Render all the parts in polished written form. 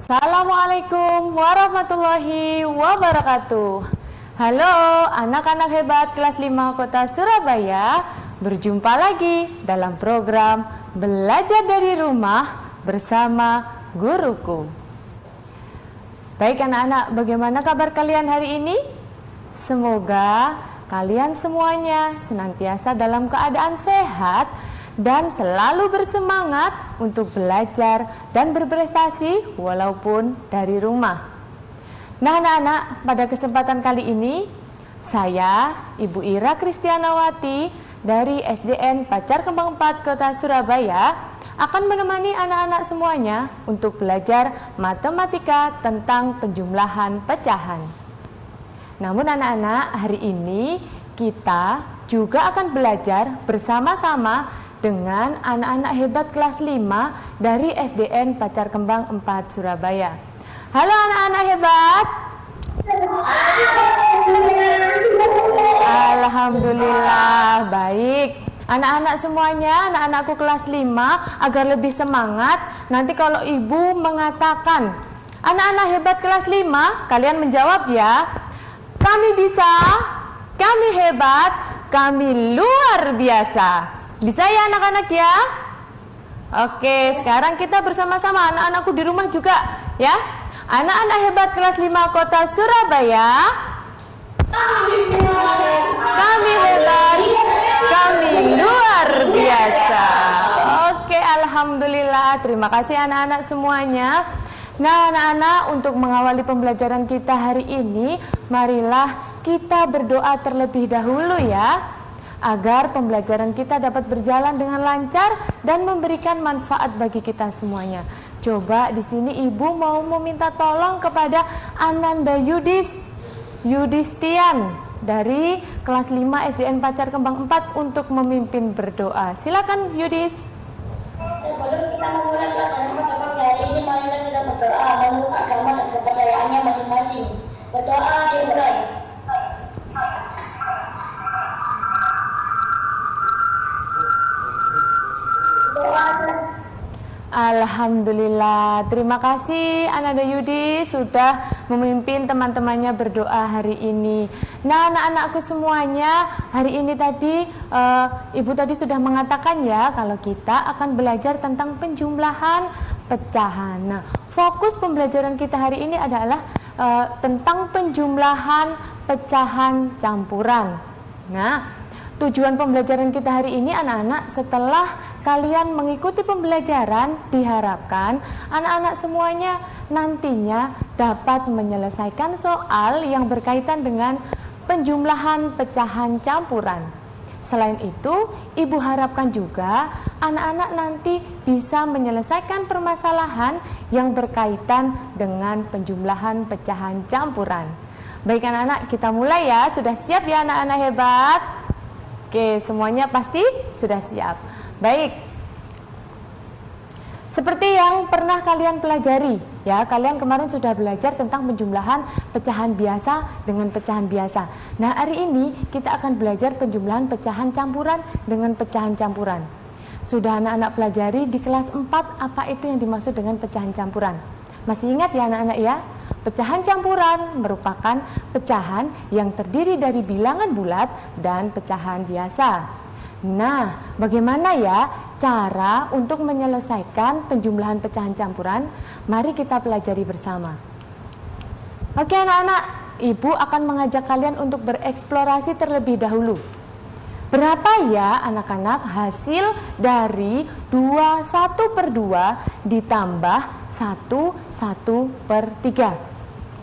Assalamualaikum warahmatullahi wabarakatuh. Halo anak-anak hebat kelas 5 Kota Surabaya. Berjumpa lagi dalam program Belajar dari Rumah bersama Guruku. Baik anak-anak, bagaimana kabar kalian hari ini? Semoga kalian semuanya senantiasa dalam keadaan sehat dan selalu bersemangat untuk belajar dan berprestasi walaupun dari rumah. Nah anak-anak, pada kesempatan kali ini saya, Ibu Ira Kristianawati dari SDN Pacar Kembang 4 Kota Surabaya akan menemani anak-anak semuanya untuk belajar matematika tentang penjumlahan pecahan. Namun anak-anak, hari ini kita juga akan belajar bersama-sama dengan anak-anak hebat kelas 5 dari SDN Pacar Kembang 4 Surabaya. Halo anak-anak hebat. Alhamdulillah, baik. Anak-anak semuanya, anak-anakku kelas 5, agar lebih semangat, nanti kalau ibu mengatakan anak-anak hebat kelas 5, kalian menjawab ya. Kami bisa, kami hebat, kami luar biasa. Bisa ya anak-anak ya? Oke, sekarang kita bersama-sama anak-anakku di rumah juga ya. Anak-anak hebat kelas 5 Kota Surabaya. Kami hebat, kami luar biasa. Oke, alhamdulillah. Terima kasih anak-anak semuanya. Nah anak-anak, untuk mengawali pembelajaran kita hari ini, marilah kita berdoa terlebih dahulu ya, agar pembelajaran kita dapat berjalan dengan lancar dan memberikan manfaat bagi kita semuanya. Coba di sini ibu mau meminta tolong kepada Ananda Yudistian dari kelas 5 SDN Pacar Kembang 4 untuk memimpin berdoa. Silakan Yudis. Sebelum kita memulai pelajaran pada pagi hari ini, marilah kita berdoa menurut agama dan kepercayaannya masing-masing. Berdoa dimulai. Alhamdulillah, terima kasih Ananda Yudi sudah memimpin teman-temannya berdoa hari ini. Nah anak-anakku semuanya, hari ini tadi ibu tadi sudah mengatakan ya, kalau kita akan belajar tentang penjumlahan pecahan. Nah fokus pembelajaran kita hari ini adalah tentang penjumlahan pecahan campuran. Nah tujuan pembelajaran kita hari ini anak-anak, setelah kalian mengikuti pembelajaran, diharapkan anak-anak semuanya nantinya dapat menyelesaikan soal yang berkaitan dengan penjumlahan pecahan campuran. Selain itu, ibu harapkan juga anak-anak nanti bisa menyelesaikan permasalahan yang berkaitan dengan penjumlahan pecahan campuran. Baik anak-anak, kita mulai ya. Sudah siap ya anak-anak hebat? Oke, semuanya pasti sudah siap. Baik, seperti yang pernah kalian pelajari ya, kalian kemarin sudah belajar tentang penjumlahan pecahan biasa dengan pecahan biasa. Nah hari ini kita akan belajar penjumlahan pecahan campuran dengan pecahan campuran. Sudah anak-anak pelajari di kelas 4 apa itu yang dimaksud dengan pecahan campuran? Masih ingat ya anak-anak ya? Pecahan campuran merupakan pecahan yang terdiri dari bilangan bulat dan pecahan biasa. Nah, bagaimana ya cara untuk menyelesaikan penjumlahan pecahan campuran? Mari kita pelajari bersama. Oke anak-anak, ibu akan mengajak kalian untuk bereksplorasi terlebih dahulu. Berapa ya anak-anak hasil dari 21/2 ditambah 1/3?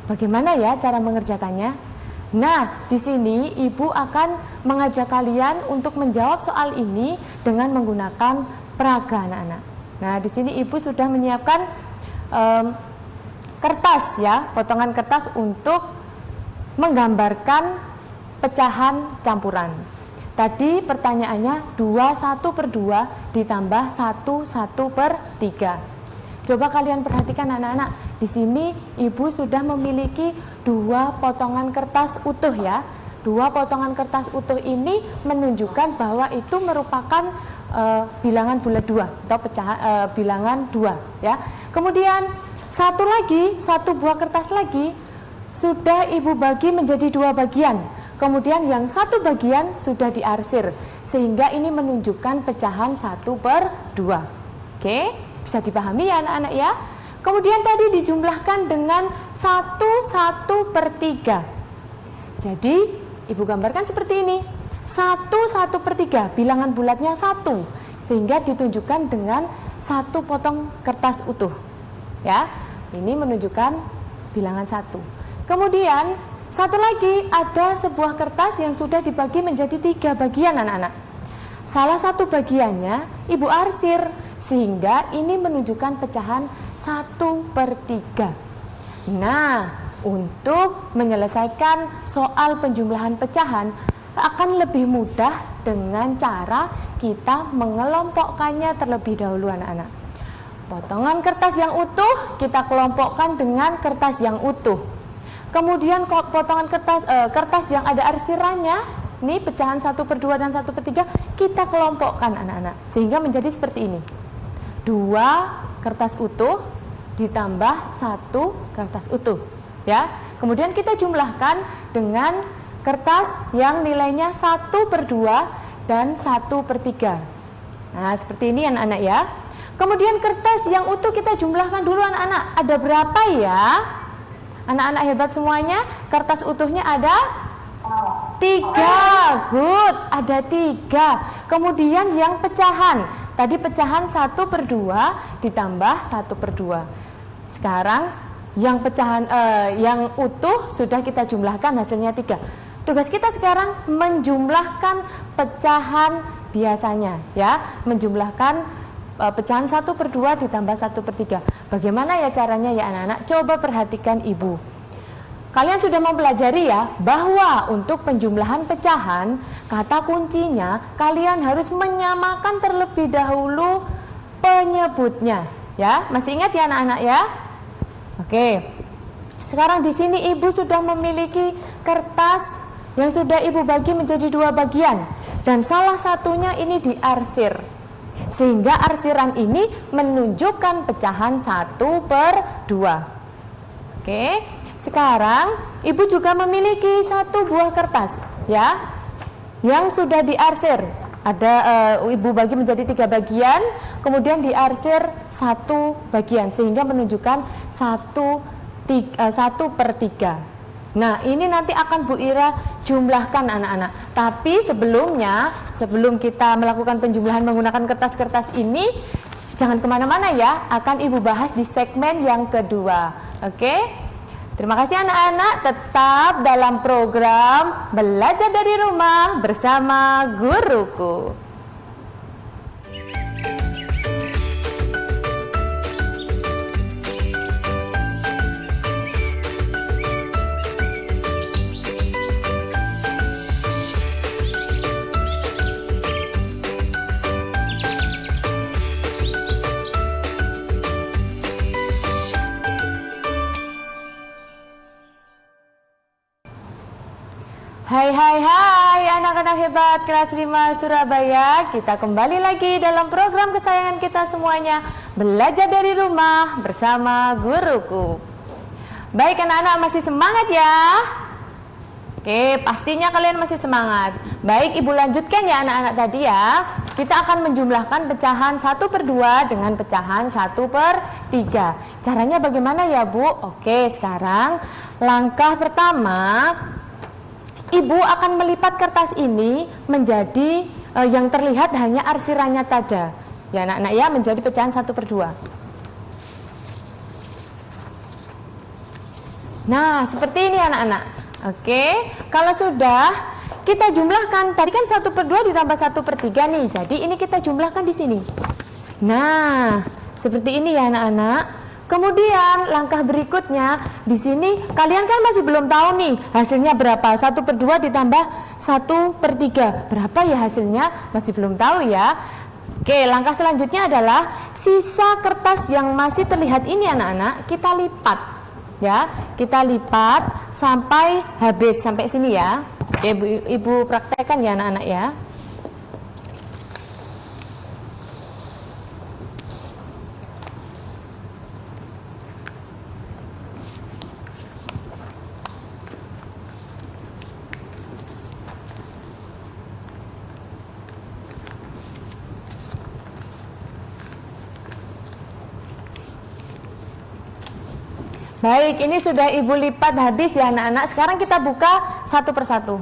Bagaimana ya cara mengerjakannya? Nah, di sini ibu akan mengajak kalian untuk menjawab soal ini dengan menggunakan peraga anak-anak. Nah, di sini ibu sudah menyiapkan kertas ya, potongan kertas untuk menggambarkan pecahan campuran. Tadi pertanyaannya 21/2 ditambah 1/3. Coba kalian perhatikan anak-anak. Di sini ibu sudah memiliki 2 potongan kertas utuh ya. 2 potongan kertas utuh ini menunjukkan bahwa itu merupakan bilangan bulat 2 atau bilangan 2 ya. Kemudian Satu buah kertas lagi sudah ibu bagi menjadi 2 bagian. Kemudian yang 1 bagian sudah diarsir, sehingga ini menunjukkan pecahan 1/2. Oke, bisa dipahami ya anak-anak ya. Kemudian tadi dijumlahkan dengan 1/3. Jadi ibu gambarkan seperti ini. 1/3, bilangan bulatnya 1, sehingga ditunjukkan dengan 1 potong kertas utuh. Ya, ini menunjukkan bilangan 1. Kemudian satu lagi, ada sebuah kertas yang sudah dibagi menjadi 3 bagian anak-anak. Salah satu bagiannya ibu arsir, sehingga ini menunjukkan pecahan 1/3. Nah, untuk menyelesaikan soal penjumlahan pecahan akan lebih mudah dengan cara kita mengelompokkannya terlebih dahulu anak-anak. Potongan kertas yang utuh kita kelompokkan dengan kertas yang utuh. Kemudian potongan kertas yang ada arsirannya, ini pecahan 1/2 dan 1/3, kita kelompokkan anak-anak, sehingga menjadi seperti ini. 2 kertas utuh ditambah 1 kertas utuh. Ya, kemudian kita jumlahkan dengan kertas yang nilainya 1/2 dan 1/3. Nah, seperti ini anak-anak ya. Kemudian kertas yang utuh kita jumlahkan dulu anak-anak. Ada berapa ya? Anak-anak hebat semuanya, kertas utuhnya ada 3. Good, ada 3. Kemudian yang pecahan, tadi pecahan 1/2 ditambah 1/2. Sekarang yang pecahan yang utuh sudah kita jumlahkan, hasilnya 3. Tugas kita sekarang menjumlahkan pecahan biasanya, ya, menjumlahkan pecahan 1/2 ditambah 1/3. Bagaimana ya caranya ya anak-anak? Coba perhatikan ibu. Kalian sudah mempelajari ya bahwa untuk penjumlahan pecahan, kata kuncinya kalian harus menyamakan terlebih dahulu penyebutnya. Ya, masih ingat ya anak-anak ya? Oke. Sekarang di sini ibu sudah memiliki kertas yang sudah ibu bagi menjadi 2 bagian, dan salah satunya ini diarsir, sehingga arsiran ini menunjukkan pecahan 1/2. Oke, sekarang ibu juga memiliki 1 buah kertas ya yang sudah diarsir. Ada ibu bagi menjadi 3 bagian, kemudian diarsir 1 bagian, sehingga menunjukkan 1/3. Nah, ini nanti akan Bu Ira jumlahkan anak-anak. Tapi sebelumnya, sebelum kita melakukan penjumlahan menggunakan kertas-kertas ini, jangan kemana-mana ya, akan ibu bahas di segmen yang kedua. Oke? Terima kasih anak-anak, tetap dalam program Belajar dari Rumah bersama Guruku. Hai anak-anak hebat kelas 5 Surabaya. Kita kembali lagi dalam program kesayangan kita semuanya, Belajar dari Rumah bersama Guruku. Baik anak-anak, masih semangat ya? Oke, pastinya kalian masih semangat. Baik, ibu lanjutkan ya anak-anak tadi ya. Kita akan menjumlahkan pecahan 1/2 dengan pecahan 1/3. Caranya bagaimana ya Bu? Oke, sekarang langkah pertama, ibu akan melipat kertas ini menjadi yang terlihat hanya arsirannya saja. Ya anak-anak ya, menjadi pecahan 1/2. Nah, seperti ini anak-anak. Oke, kalau sudah kita jumlahkan, tadi kan 1/2 ditambah 1/3 nih. Jadi ini kita jumlahkan di sini. Nah, seperti ini ya anak-anak. Kemudian langkah berikutnya di sini kalian kan masih belum tahu nih hasilnya berapa. 1/2 ditambah 1/3. Berapa ya hasilnya? Masih belum tahu ya. Oke, langkah selanjutnya adalah sisa kertas yang masih terlihat ini anak-anak kita lipat. Ya, kita lipat sampai habis, sampai sini ya. Oke, ibu praktekkan ya anak-anak ya. Baik, ini sudah Ibu lipat habis ya anak-anak. Sekarang kita buka satu persatu.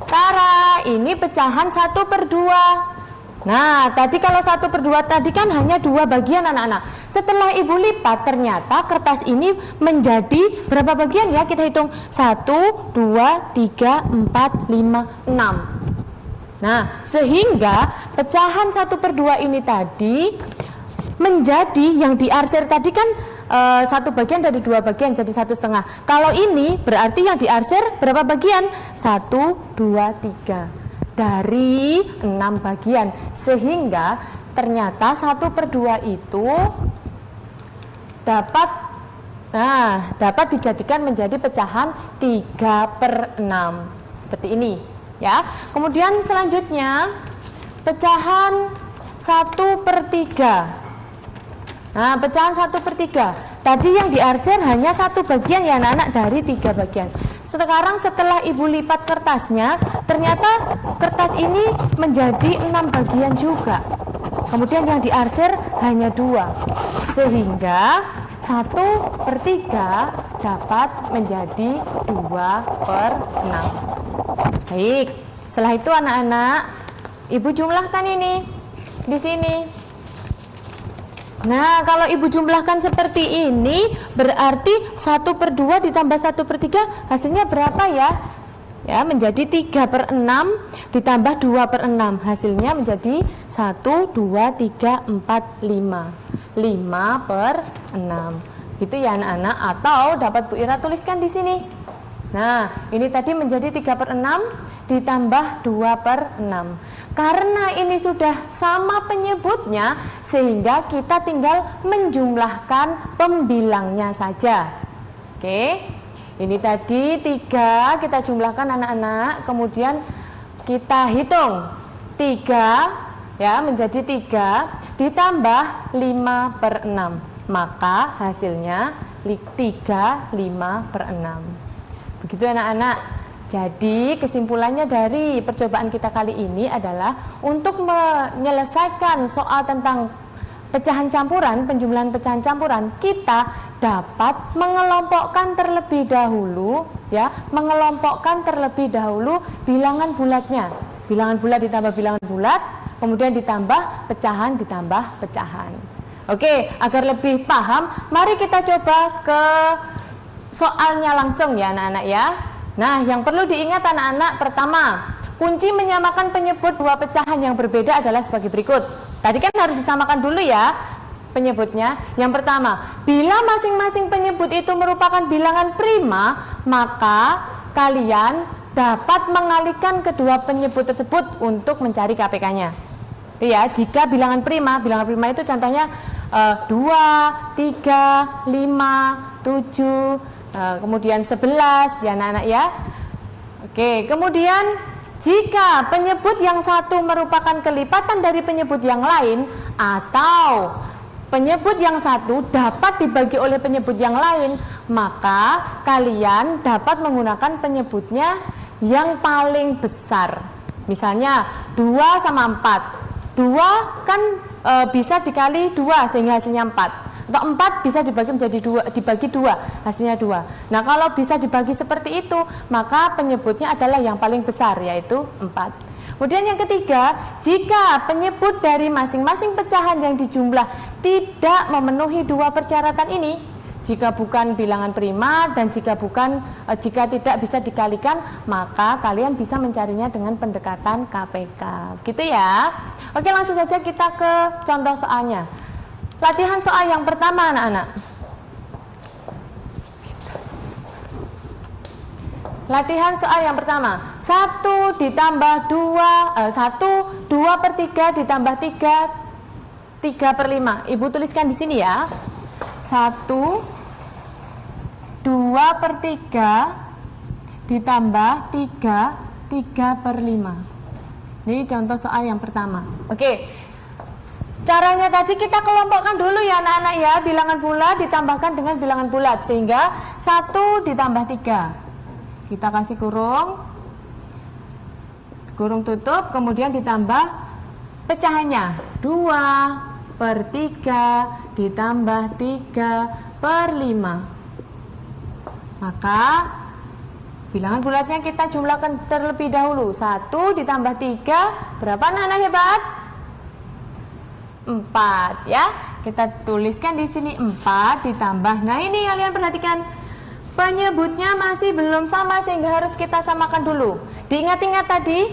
Tara, ini pecahan 1/2. Nah, tadi kalau 1/2 tadi kan hanya 2 bagian anak-anak. Setelah Ibu lipat, ternyata kertas ini menjadi berapa bagian ya? Kita hitung 1, 2, 3, 4, 5, 6. Nah, sehingga pecahan 1/2 ini tadi menjadi yang diarsir tadi kan 1 bagian dari 2 bagian jadi 1/2. Kalau ini berarti yang diarsir berapa bagian? 1, 2, 3 dari 6 bagian, sehingga ternyata 1/2 itu dapat dijadikan menjadi pecahan 3/6 seperti ini ya. Kemudian selanjutnya pecahan 1/3. Nah, pecahan 1/3 tadi yang diarsir hanya 1 bagian ya anak-anak dari 3 bagian. Sekarang setelah Ibu lipat kertasnya, ternyata kertas ini menjadi 6 bagian juga. Kemudian yang diarsir hanya 2, sehingga 1/3 dapat menjadi 2/6. Baik, setelah itu anak-anak, Ibu jumlahkan ini di sini. Nah, kalau Ibu jumlahkan seperti ini, berarti 1/2 ditambah 1/3 hasilnya berapa ya? Ya, menjadi 3/6 ditambah 2/6. Hasilnya menjadi 1, 2, 3, 4, 5. 5/6. Gitu ya anak-anak, atau dapat Bu Ira tuliskan di sini. Nah, ini tadi menjadi 3/6 ditambah 2/6. Karena ini sudah sama penyebutnya, sehingga kita tinggal menjumlahkan pembilangnya saja. Oke, ini tadi 3 kita jumlahkan anak-anak, kemudian kita hitung 3 ya, menjadi 3 ditambah 5/6, maka hasilnya 3/5/6. Begitu anak-anak. Jadi kesimpulannya dari percobaan kita kali ini adalah untuk menyelesaikan soal tentang pecahan campuran, penjumlahan pecahan campuran, kita dapat mengelompokkan terlebih dahulu ya, mengelompokkan terlebih dahulu bilangan bulatnya. Bilangan bulat ditambah bilangan bulat, kemudian ditambah pecahan ditambah pecahan. Oke, agar lebih paham, mari kita coba ke soalnya langsung ya anak-anak ya. Nah, yang perlu diingat anak-anak, pertama, kunci menyamakan penyebut 2 pecahan yang berbeda adalah sebagai berikut. Tadi kan harus disamakan dulu ya penyebutnya. Yang pertama, bila masing-masing penyebut itu merupakan bilangan prima, maka kalian dapat mengalihkan kedua penyebut tersebut untuk mencari KPK-nya. Ya, jika bilangan prima itu contohnya 2, 3, 5, 7, kemudian 11 ya anak-anak ya. Oke, kemudian jika penyebut yang satu merupakan kelipatan dari penyebut yang lain, atau penyebut yang satu dapat dibagi oleh penyebut yang lain, maka kalian dapat menggunakan penyebutnya yang paling besar. Misalnya 2 sama 4. 2 kan bisa dikali 2 sehingga hasilnya 4. Atau 4 bisa dibagi 2, hasilnya 2. Nah, kalau bisa dibagi seperti itu, maka penyebutnya adalah yang paling besar, yaitu 4. Kemudian yang ketiga, jika penyebut dari masing-masing pecahan yang dijumlah tidak memenuhi 2 persyaratan ini, jika bukan bilangan prima dan jika tidak bisa dikalikan, maka kalian bisa mencarinya dengan pendekatan KPK. Gitu ya. Oke, langsung saja kita ke contoh soalnya. Latihan soal yang pertama anak-anak. Latihan soal yang pertama. 1 ditambah 2/3 ditambah 3/5. Ibu tuliskan di sini ya. 1 2/3 ditambah 3/5. Ini contoh soal yang pertama. Oke. Caranya tadi kita kelompokkan dulu ya anak-anak ya, bilangan bulat ditambahkan dengan bilangan bulat, sehingga 1 ditambah 3. Kita kasih kurung tutup, kemudian ditambah pecahannya 2, per 3 ditambah 3 per 5. Maka bilangan bulatnya kita jumlahkan terlebih dahulu. 1 ditambah 3 berapa anak-anak hebat? 4 ya. Kita tuliskan di sini 4 ditambah. Nah, ini kalian perhatikan. Penyebutnya masih belum sama sehingga harus kita samakan dulu. Diingat-ingat tadi,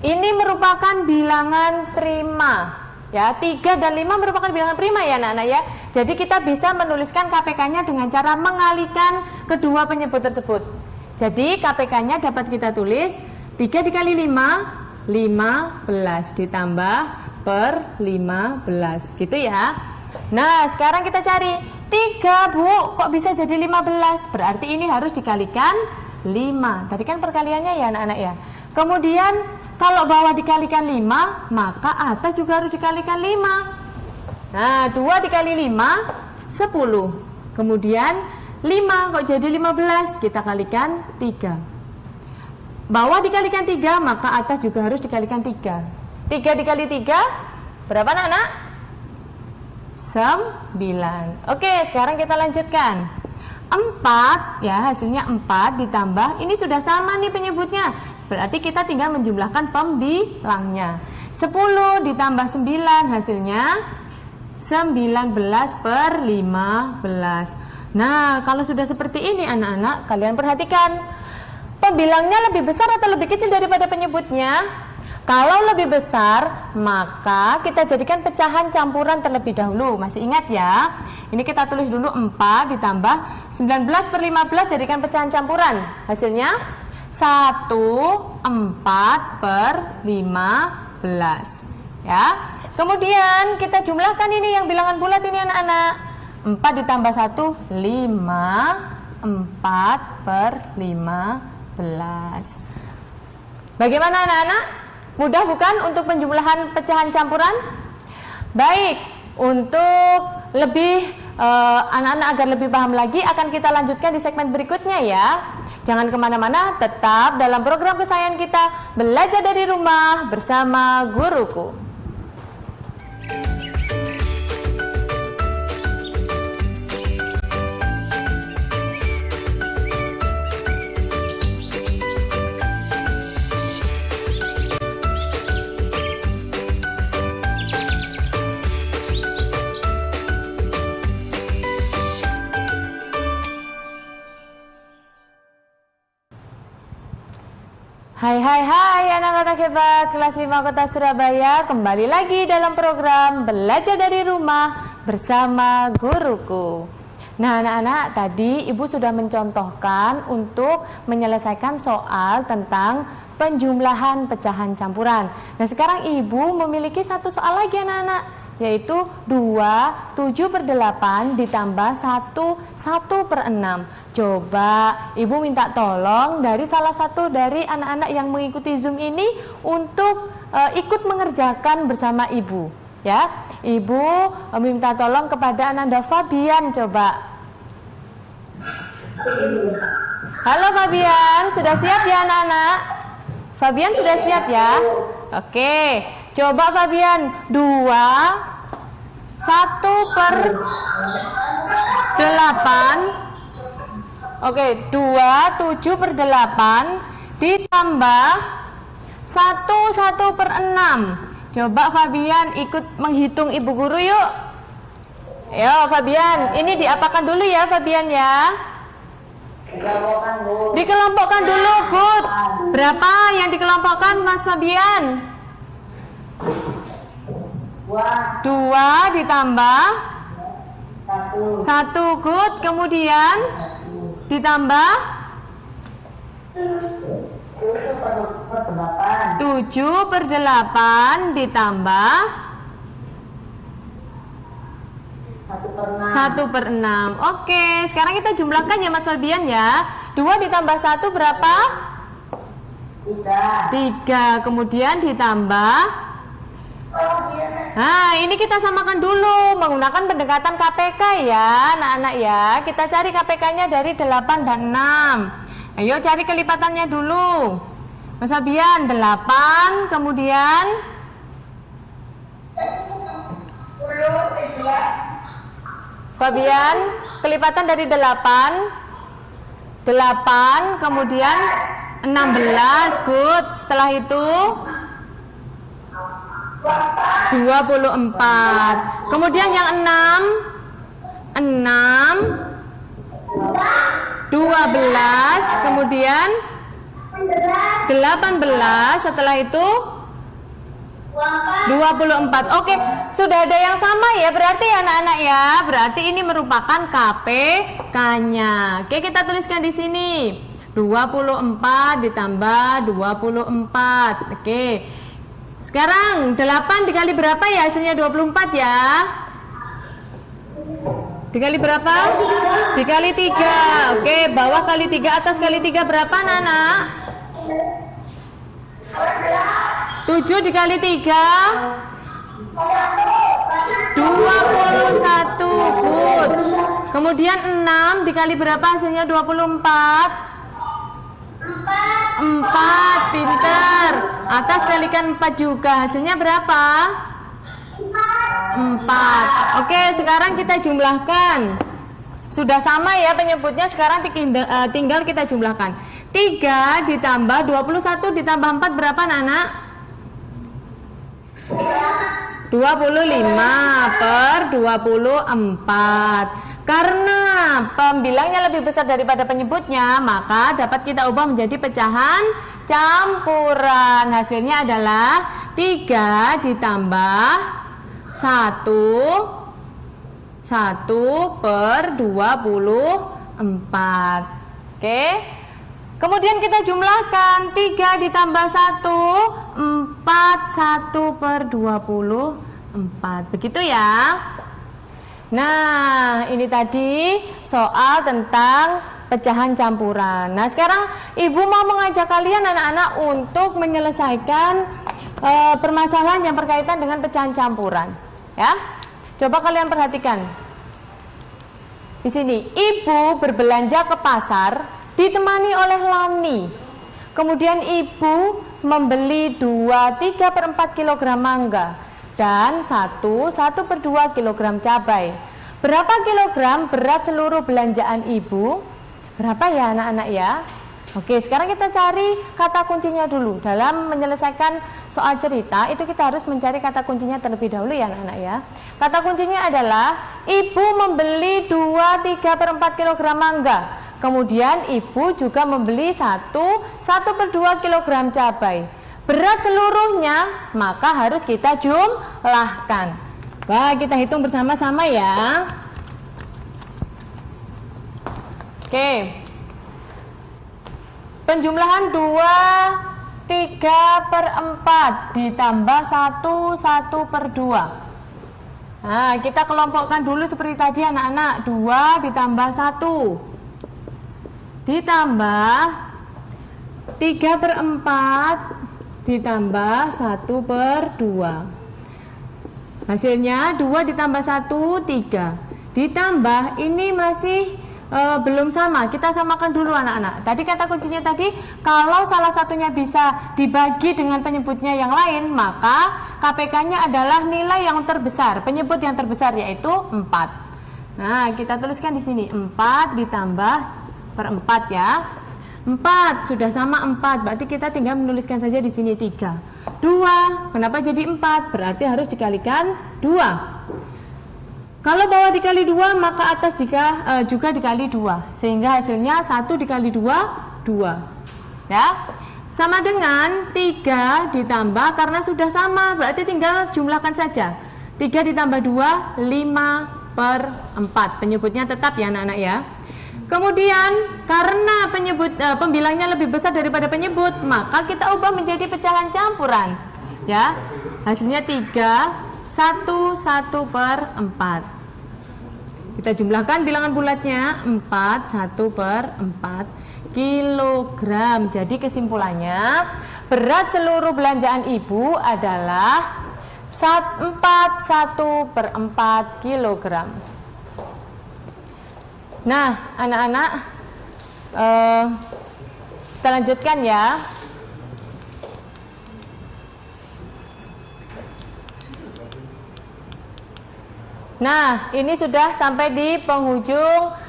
ini merupakan bilangan prima. Ya, 3 dan 5 merupakan bilangan prima ya anak-anak ya. Jadi kita bisa menuliskan KPK-nya dengan cara mengalihkan kedua penyebut tersebut. Jadi KPK-nya dapat kita tulis 3 dikali 5, 15 ditambah per 15 gitu ya. Nah, sekarang kita cari 3 Bu, kok bisa jadi 15? Berarti ini harus dikalikan 5. Tadi kan perkaliannya ya anak-anak ya. Kemudian kalau bawah dikalikan 5, maka atas juga harus dikalikan 5. Nah, 2 dikali 5, 10. Kemudian 5 kok jadi 15? Kita kalikan 3. Bawah dikalikan 3, maka atas juga harus dikalikan 3. 3 dikali 3, berapa anak-anak? 9. Oke, sekarang kita lanjutkan. 4 ya, hasilnya 4 ditambah, ini sudah sama nih penyebutnya. Berarti kita tinggal menjumlahkan pembilangnya. 10 ditambah 9 hasilnya 19 per 15. Nah, kalau sudah seperti ini anak-anak, kalian perhatikan. Pembilangnya lebih besar atau lebih kecil daripada penyebutnya? Kalau lebih besar, maka kita jadikan pecahan campuran terlebih dahulu. Masih ingat ya? Ini kita tulis dulu 4 ditambah 19 per 15 jadikan pecahan campuran. Hasilnya 1, 4 per 15. Ya. Kemudian kita jumlahkan ini yang bilangan bulat ini anak-anak. 4 ditambah 1, 5. 4 per 15. Bagaimana anak-anak? Mudah bukan untuk penjumlahan pecahan campuran? Baik, untuk lebih anak-anak agar lebih paham lagi akan kita lanjutkan di segmen berikutnya ya. Jangan kemana-mana, tetap dalam program kesayangan kita Belajar dari Rumah bersama Guruku. Hai anak-anak hebat kelas 5 Kota Surabaya, kembali lagi dalam program Belajar dari Rumah bersama Guruku. Nah anak-anak, tadi Ibu sudah mencontohkan untuk menyelesaikan soal tentang penjumlahan pecahan campuran. Nah sekarang Ibu memiliki satu soal lagi anak-anak, yaitu 2, 7 per 8 ditambah 1, 1 per 6. Coba Ibu minta tolong dari salah satu dari anak-anak yang mengikuti Zoom ini untuk ikut mengerjakan bersama Ibu. Ya, Ibu minta tolong kepada Ananda Fabian, coba. Halo Fabian, sudah siap ya anak-anak? Fabian sudah siap ya? Oke, coba Fabian, 2, 1 per 8. Oke, 2, 7 per 8 ditambah 1, 1 per 6. Coba Fabian ikut menghitung Ibu Guru yuk. Yo Fabian, ini diapakan dulu ya Fabian ya? Dikelompokkan dulu, Good. Berapa yang dikelompokkan Mas Fabian? 2 ditambah 1, Good. Kemudian ditambah 7 per 8 ditambah 1 per 6. Oke, sekarang kita jumlahkan ya Mas Fabian ya. 2 ditambah 1 berapa? 3. Kemudian ditambah. Nah, ini kita samakan dulu menggunakan pendekatan KPK ya, anak-anak ya. Kita cari KPK-nya dari 8 dan 6. Ayo cari kelipatannya dulu. Mas Fabian, 8, kemudian 10. Fabian, kelipatan dari 8, kemudian 16, good. Setelah itu 24. Kemudian yang 6, 12, kemudian 18, setelah itu 24. Oke, sudah ada yang sama ya berarti anak-anak ya. Berarti ini merupakan KPK-nya. Oke, kita tuliskan di sini. 24 ditambah 24. Oke. Sekarang 8 dikali berapa ya? Hasilnya 24 ya. Dikali berapa? Dikali 3. Oke, bawah kali 3, atas kali 3 berapa, Nana? 7 dikali 3 21, good. Kemudian 6 dikali berapa hasilnya? 24. 4, pinter. Atas kalikan 4 juga, hasilnya berapa? 4. Oke, sekarang kita jumlahkan. Sudah sama ya penyebutnya, sekarang tinggal kita jumlahkan. 3 ditambah 21 ditambah 4 berapa, Nana? 25 per 24. Karena pembilangnya lebih besar daripada penyebutnya, maka dapat kita ubah menjadi pecahan campuran. Hasilnya adalah 3 ditambah 1 per 24. Oke. Kemudian kita jumlahkan 3 ditambah 1, 4, 1 per 24. Begitu ya. Nah, ini tadi soal tentang pecahan campuran. Nah, sekarang Ibu mau mengajak kalian anak-anak untuk menyelesaikan permasalahan yang berkaitan dengan pecahan campuran. Ya, coba kalian perhatikan. Di sini, Ibu berbelanja ke pasar ditemani oleh Lani. Kemudian Ibu membeli 3/4 kg mangga dan 1/2 kg cabai. Berapa kilogram berat seluruh belanjaan Ibu? Berapa ya anak-anak ya? Oke, sekarang kita cari kata kuncinya dulu. Dalam menyelesaikan soal cerita, itu kita harus mencari kata kuncinya terlebih dahulu ya anak-anak ya. Kata kuncinya adalah Ibu membeli 2/3/4 kg mangga. Kemudian Ibu juga membeli 1/2 kg cabai. Berat seluruhnya, maka harus kita jumlahkan. Wah, kita hitung bersama-sama ya. Oke. Penjumlahan 2/3/4 ditambah 1/2. Nah, kita kelompokkan dulu seperti tadi anak-anak. 2 ditambah 1 ditambah 3/4 ditambah 1/2. Hasilnya 2 ditambah 1, 3. Ditambah ini masih belum sama, kita samakan dulu anak-anak. Tadi kata kuncinya tadi, kalau salah satunya bisa dibagi dengan penyebutnya yang lain, maka KPK-nya adalah nilai yang terbesar, penyebut yang terbesar yaitu 4. Nah, kita tuliskan di sini 4 ditambah per 4 ya. 4 sudah sama 4, berarti kita tinggal menuliskan saja di sini 3. 2, kenapa jadi 4? Berarti harus dikalikan 2. Kalau bawah dikali 2, maka atas juga dikali 2. Sehingga hasilnya 1 dikali 2, 2. Ya. Sama dengan 3 ditambah, karena sudah sama, berarti tinggal jumlahkan saja. 3 ditambah 2, 5/4. Penyebutnya tetap ya anak-anak ya. Kemudian karena pembilangnya lebih besar daripada penyebut, maka kita ubah menjadi pecahan campuran. Ya. Hasilnya 3, 1/4. Kita jumlahkan bilangan bulatnya 4, 1/4 kilogram. Jadi kesimpulannya, berat seluruh belanjaan Ibu adalah 1/4 kilogram. Nah, anak-anak, kita lanjutkan ya. Nah, ini sudah sampai di penghujung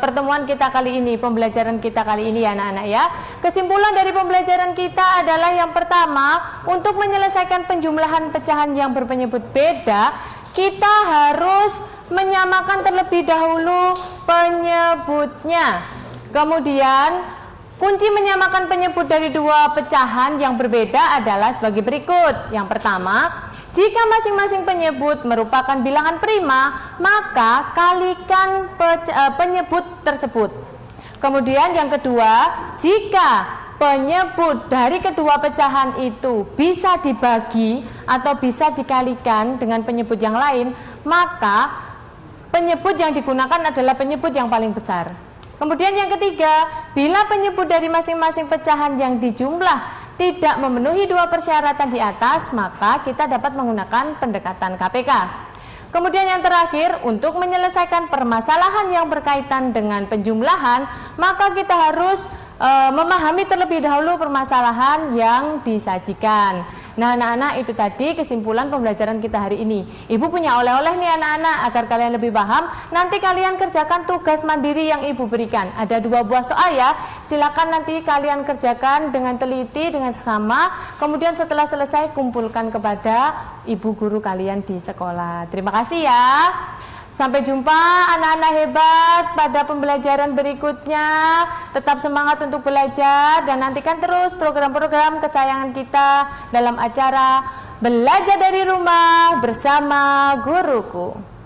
pertemuan kita kali ini, pembelajaran kita kali ini ya anak-anak ya. Kesimpulan dari pembelajaran kita adalah yang pertama, untuk menyelesaikan penjumlahan pecahan yang berpenyebut beda, kita harus menyamakan terlebih dahulu penyebutnya. Kemudian, kunci menyamakan penyebut dari dua pecahan yang berbeda adalah sebagai berikut. Yang pertama, jika masing-masing penyebut merupakan bilangan prima, maka kalikan penyebut tersebut. Kemudian yang kedua, jika penyebut dari kedua pecahan itu bisa dibagi atau bisa dikalikan dengan penyebut yang lain, maka penyebut yang digunakan adalah penyebut yang paling besar. Kemudian yang ketiga, bila penyebut dari masing-masing pecahan yang dijumlah tidak memenuhi dua persyaratan di atas, maka kita dapat menggunakan pendekatan KPK. Kemudian yang terakhir, untuk menyelesaikan permasalahan yang berkaitan dengan penjumlahan, maka kita harus memahami terlebih dahulu permasalahan yang disajikan. Nah anak-anak, itu tadi kesimpulan pembelajaran kita hari ini. Ibu punya oleh-oleh nih anak-anak, agar kalian lebih paham. Nanti kalian kerjakan tugas mandiri yang ibu berikan. Ada 2 buah soal ya. Silakan nanti kalian kerjakan dengan teliti, dengan sesama. Kemudian setelah selesai kumpulkan kepada ibu guru kalian di sekolah. Terima kasih ya. Sampai jumpa anak-anak hebat pada pembelajaran berikutnya. Tetap semangat untuk belajar dan nantikan terus program-program kesayangan kita dalam acara Belajar dari Rumah bersama Guruku.